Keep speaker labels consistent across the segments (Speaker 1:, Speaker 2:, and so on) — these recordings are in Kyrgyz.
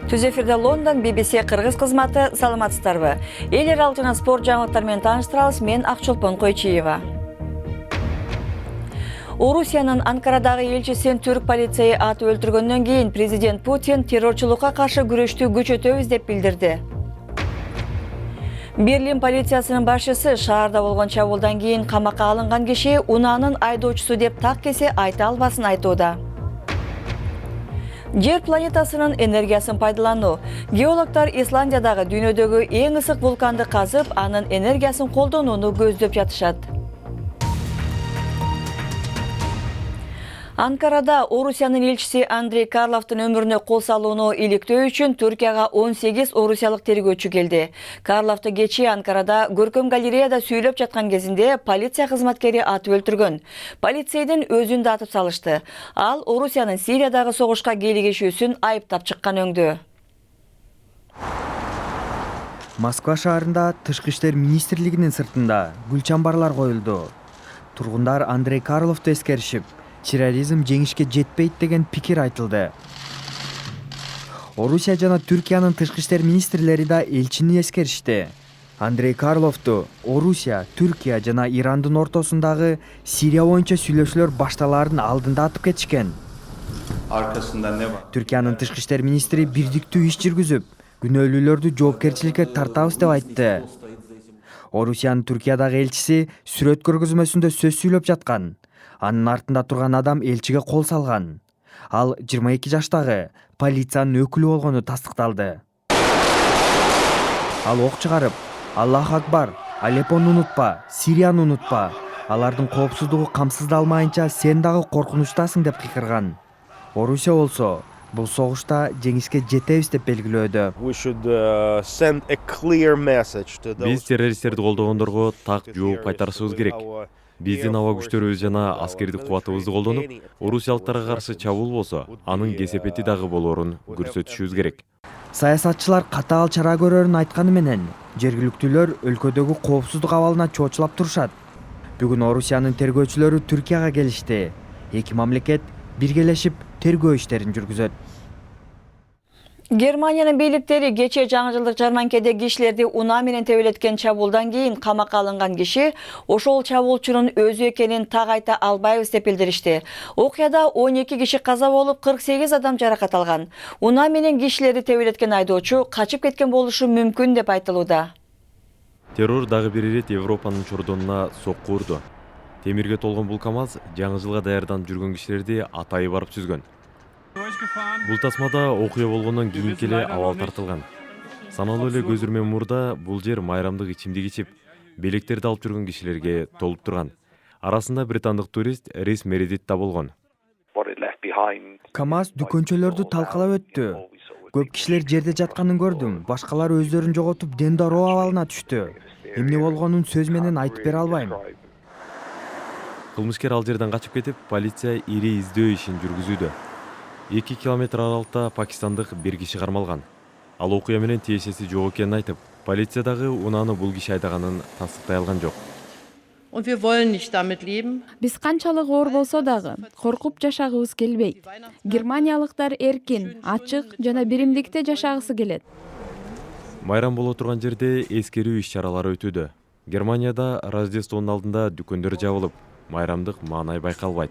Speaker 1: Түз эфирде Лондон BBC Кыргыз кызматы, саламатсыздарбы? Эл аралык жана спорт жаңылыктары менен тааныштырабыз. Мен Акчолпон Койчиева. Орусиянын Анкарадагы элчисин түрк полицейи атып өлтүргөндөн кийин президент Путин террорчулукка каршы күрөштү күчөтөбүз деп билдирди. Берлин полициясынын башчысы шаарда болгон чабуулдан кийин камакка алынган киши унаанын айдоочусу деп так кесе айта албасын айтууда. Жер планетасынын энергиясын пайдалануу. Геологтар Исландиядагы дүйнөдөгү эң ысык вулканды казып, анын энергиясын колдонууну көздөп жатышат. Анкарада Орусиянын элчиси Андрей Карловдун өмүрүнө кол салууну иликтөө үчүн Түркияга 18 орусиялык тергөөчү келди. Карловду кечээ Анкарада көркөм галереяда сүйлөп жаткан кезинде полиция кызматкери атып өлтүргөн. Полицейдин өзүн да атып салышты. Ал Орусиянын Сириядагы согушка кийлигишүүсүн айыптап чыккан өңдү.
Speaker 2: Москва шаарында Тышкы иштер министрлигинин сыртында гүл чамбарлар коюлду. Тургундар Андрей Карловду эскеришип, терроризм жеңишке жетпейт деген пикир айтылды. Орусия жана Түркиянын тышкы иштер министрлери да элчини эскеришти. Андрей Карловду Орусия, Түркия жана Ирандын ортосундагы Сирия боюнча сүйлөшүүлөр башталаардын алдында атып кетишкен.
Speaker 3: Arkasında ne var?
Speaker 2: Түркиянын тышкы иштер министри бирдиктүү иш жүргүзүп, күнөөлүүлөрдү жоопкерчиликке тартабыз деп айтты. Орусиянын Түркиядагы элчиси сүрөт көргөзмөсүндө сөз сүйлөп жаткан. Анын артында турган адам элчиге кол салган. Ал 22 жаштагы полициянын өкүлү болгону тастыкталды. Ал ок чыгарып, Аллах акбар, Алеппону унутпа, Сирияны унутпа, алардын коопсуздугу камсыздалмайынча сен дагы коркунучтасың деп кыйкырган. Орусия болсо бул согушта жеңишке жетебиз деп белгилөөдө.
Speaker 4: Биз террористтерди колдогондорго так жооп кайтарышыбыз керек. Биздин аба күчтөрүбүз жана аскердик кубатыбызды колдонуп, орусиялыктарга каршы чабуул болсо, анын кесепети дагы болоорун көрсөтүшүбүз керек.
Speaker 2: Саясатчылар катаал чара көрөрүн айтканы менен, жергиликтүүлөр өлкөдөгү коопсуздук абалына чоочулап турушат. Бүгүн Орусиянын тергөөчүлөрү Түркияга келишти. Эки мамлекет биргелешип тергөө иштерин жүргүзөт.
Speaker 1: Германиянын бийликтери кечээ жаңы жылдык жарманкеде кишилерди унаа менен тебелеткен чабуулдан кийин камакка алынган киши ошол чабуулчунун өзү экенин так айта албайбыз деп билдиришти. Окуяда 12 киши каза болуп, 48 адам жаракат алган. Унаа менен кишилерди тебелеткен айдоочу качып кеткен болушу мүмкүн деп айтылууда.
Speaker 4: Террор дагы бир ирет Европанын чордонуна сокку урду. Темирге толгон бул КАМАЗ жаңы жылга даярданып жүргөн кишилерди атайы барып түзгөн. Бул тасмада окуя болгондон кийинки эле абал тартылган. Саналуу эле көз үрмө мурда бул жер майрамдык ичимдик ичип, белектерди алып жүргөн кишилерге толуп турган. Арасында британдык турист Рис Мередит да болгон.
Speaker 2: КАМАЗ дүкөнчөлөрдү талкалап өттү. Көп кишилер жерде жатканын көрдүм. Башкалар өздөрүн жоготуп, дендороо абалына түштү. Эмне болгонун сөз менен айтып бере албайм.
Speaker 4: Кылмышкер ал жерден качып кетип, полиция ири издөө ишин жүргүзүүдө. 2 километр аралыкта пакистандык бир киши кармалган. Ал окуя менен тиешеси жок экенин айтып, полиция дагы унааны бул киши айдаганын тастыктай алган жок.
Speaker 5: Биз канчалык оор болсо дагы коркуп жашагыбыз келбейт. Германиялыктар эркин, ачык жана биримдикте жашагысы келет.
Speaker 4: Майрам боло турган жерде эскерүү иш-чаралары өтүүдө. Германияда Рождествонун алдында дүкөндөр жабылып, майрамдык маанай байкалбайт.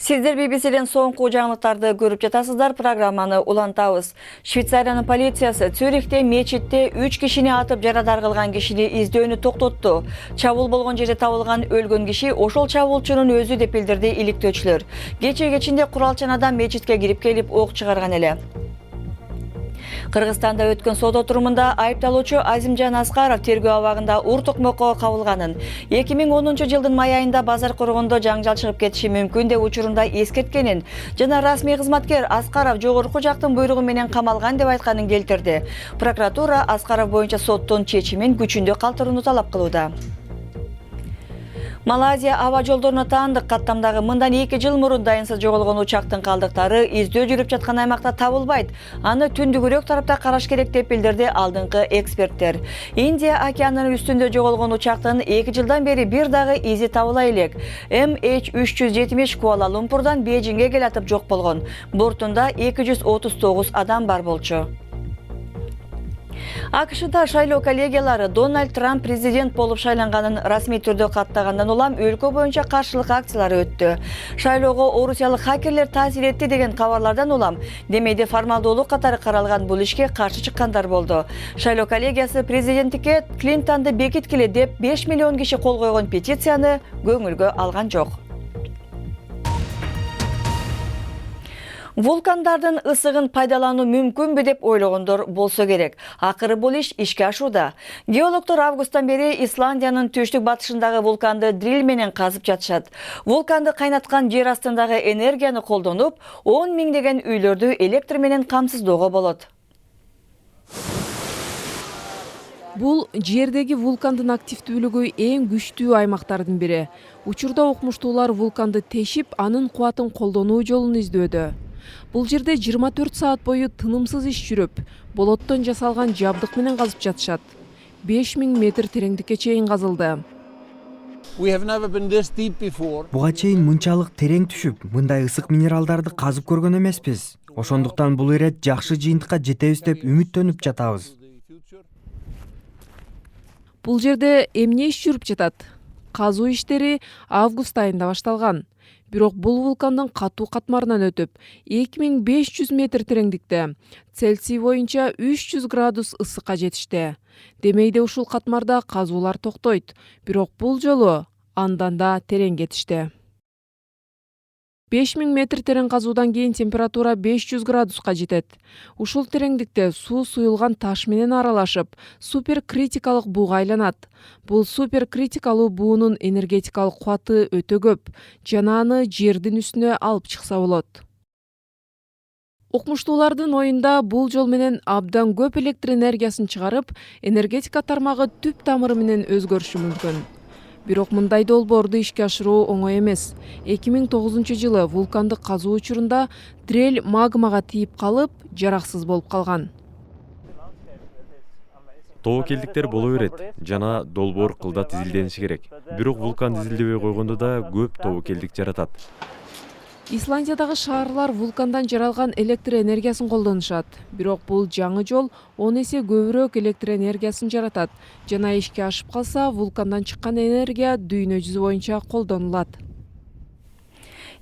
Speaker 1: Сиздер BBC'ден соңку жаңылыктарды көрүп жатасыздар. Программаны улантабыз. Швейцариянын полициясы Цюрихте мечитте 3 кишини атып жарадар кылган кишини издөөнү токтотту. Чабуул болгон жерде табылган өлгөн киши ошол чабуулчунун өзү деп билдирди иликтөөчүлөр. Кечээ кечинде куралчан адам мечитке кирип келип ок чыгарган эле. Кыргызстанда өткөн сот отурумунда айыпталуучу Азимжан Аскаров тергөө абагында ур токмокко кабылганын, 2010 жылдын май айында базар коргондо жаңжал чыгып кетиши мүмкүн деп учурунда эскерткенин жана расмий кызматкер Аскаров жогорку жактын буйругу менен камалган деп айтканын келтирди. Прокуратура Аскаров боюнча соттун чечимин күчүндө калтырууну талап кылууда. Малайзия аба жолдоруна таандык каттамдагы мындан 2 жыл мурун дайынсыз жоголгон учактын калдыктары издөө жүрүп жаткан аймакта табылбайт. Аны түндүгүрөөк тарапта караш керек деп билдирди алдыңкы эксперттер. Индия океанынын үстүндө жоголгон учактын 2 жылдан бери бир дагы изи табыла элек. MH370 Куала Лумпурдан Бейжиңге келатып жок болгон. Бортунда 239 адам бар болчу. АКШда шайлоо коллегиялары Дональд Трамп президент болуп шайланганын расмий түрдө каттагандан улам өлкө боюнча каршылык акциялары өттү. Шайлоого орусиялык хакерлер таасир этти деген кабарлардан улам демейде формалдуулук катары каралган бул ишке каршы чыккандар болду. Шайлоо коллегиясы президенттикке Клинтонду бекиткиле деп 5 миллион киши кол койгон петицияны көңүлгө алган жок. Вулкандардын ысыгын пайдалануу мүмкүнбү деп ойлогондор болсо керек. Акыры бул иш ишке ашууда. Геологдор августтан бери Исландиянын түштүк батышындагы вулканды дриль менен казып жатышат. Вулканды кайнаткан жер астындагы энергияны колдонуп, 10 миңдеген үйлөрдү электр менен камсыздоого болот.
Speaker 6: Бул жердеги вулкандын активдүүлүгү эң күчтүү аймактардын бири. Учурда окумуштуулар вулканды тешип, анын кубатын колдонуу жолун издөөдө. Бул жерде 24 саат бою тынымсыз иш жүрүп, болоттон жасалган жабдык менен казып жатышат. 5000 метр тереңдикке чейин казылды.
Speaker 2: Буга чейин мынчалык терең түшүп, мындай ысык минералдарды казып көргөн эмеспиз. Ошондуктан бул ирет жакшы жыйынтыкка жетебиз деп үмүттөнүп жатабыз.
Speaker 6: Бул жерде эмне иш жүрүп жатат? Казуу иштери август айында башталган. Бирок бул вулкандын катуу катмарынан өтүп, 2500 метр тереңдикте Цельсий боюнча 300 градус ысыкка жетишти. Демейде ушул катмарда казуулар токтойт, бирок бул жолу андан да терең кетишти. 5000 метр терең казуудан кийин температура 500 градуска жетет. Ушул тереңдикте суу суюлган таш менен аралашып, суперкритикалык бууга айланат. Бул суперкритикалуу буунун энергетикалык кубаты өтө көп, жана аны жердин үстүнө алып чыкса болот. Окумуштуулардын оюнда бул жол менен абдан көп электр энергиясын чыгарып, энергетика тармагы түп тамыры менен өзгөрүшү мүмкүн. Бирок мындай долбоорду ишке ашыруу оңой эмес. 2009 жылы вулканды казуу учурунда дрель магмага тийип калып, жараксыз болуп калган.
Speaker 4: Тобокелдиктер боло берет жана долбоор кылда тизилдениши керек. Бирок вулкан тизилдебей койгондо да көп тобокелдик жаратат.
Speaker 6: Исландиядагы шаарлар вулкандан жаралган электр энергиясын колдонушат. Бирок бул жаңы жол 10 эсе көбүрөөк электр энергиясын жаратат. Жана ишке ашып калса, вулкандан чыккан энергия дүйнө жүзү боюнча колдонулат.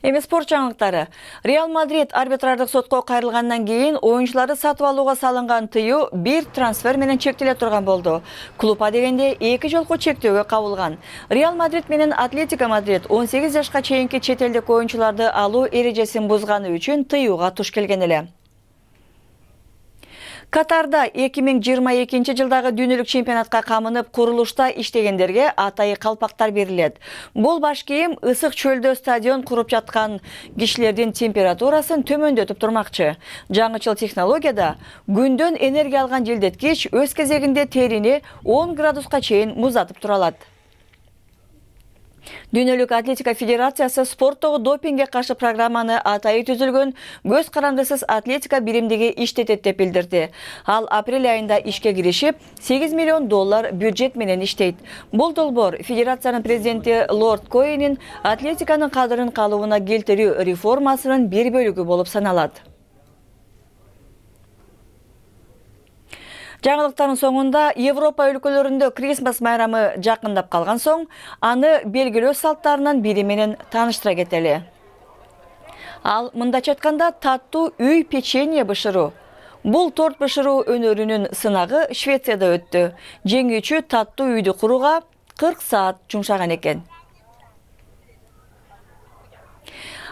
Speaker 1: Эми спорт жаңылыктары. Реал Мадрид арбитрардык сотко кайрылгандан кийин оюнчуларды сатып алууга салынган тыюу бир трансфер менен чектеле турган болду. Клубка дегенде 2 жолку чектөөгө кабылган. Реал Мадрид менен Атлетико Мадрид 18 жашка чейинки чет элдик оюнчуларды алуу эрежесин бузганы үчүн тыюуга туш келген эле. Катарда 2022 жылдагы дүйнөлүк чемпионатка камынып курулушта иштегендерге атайы калпактар берилет. Бул баш кийим ысык чөлдө стадион куруп жаткан кишилердин температурасын төмөндөтүп турмакчы. Жаңычыл технологияда күндөн энергия алган желдеткич өз кезегинде терини 10 градуска чейин муздатып тура алат. Дүйнөлүк атлетика федерациясы спорттогу допингге каршы программаны атайы түзүлгөн көз карандысыз атлетика биримдиги иштетет деп билдирди. Ал апрель айында ишке киришип, 8 миллион доллар бюджет менен иштейт. Бул долбоор федерациянын президенти Лорд Коэнин атлетиканын кадырын калыбына келтирүү реформасынын бир бөлүгү болуп саналат. Жаңылыктардын соңунда Европа өлкөлөрүндө Крисмас майрамы жакындап калган соң, аны белгилөө салттарынын бири менен тааныштыра кетели. Ал мындача айтканда таттуу үй печенье бышыруу. Бул торт бышыруу өнөрүнүн сынагы Швецияда өттү. Жеңүүчү таттуу үйдү курууга 40 саат жумшаган экен.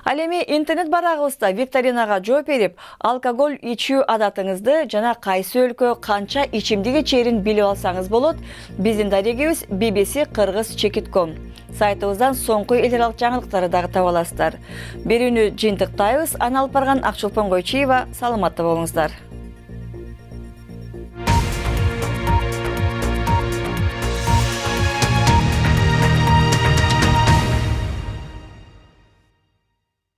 Speaker 1: Ал эми интернет барагыбызда викторинага жооп берип, алкоголь ичүү адатыңызды жана кайсы өлкө канча ичимдик ичерин билип алсаңыз болот. Биздин дарегибиз bbc-kyrgyz.com. Сайтыбыздан соңку эл аралык жаңылыктарды дагы таба аласыздар. Берүүнү жыйынтыктайбыз. Аны алып барган Акчулпан Койчиева. Саламатта болуңуздар.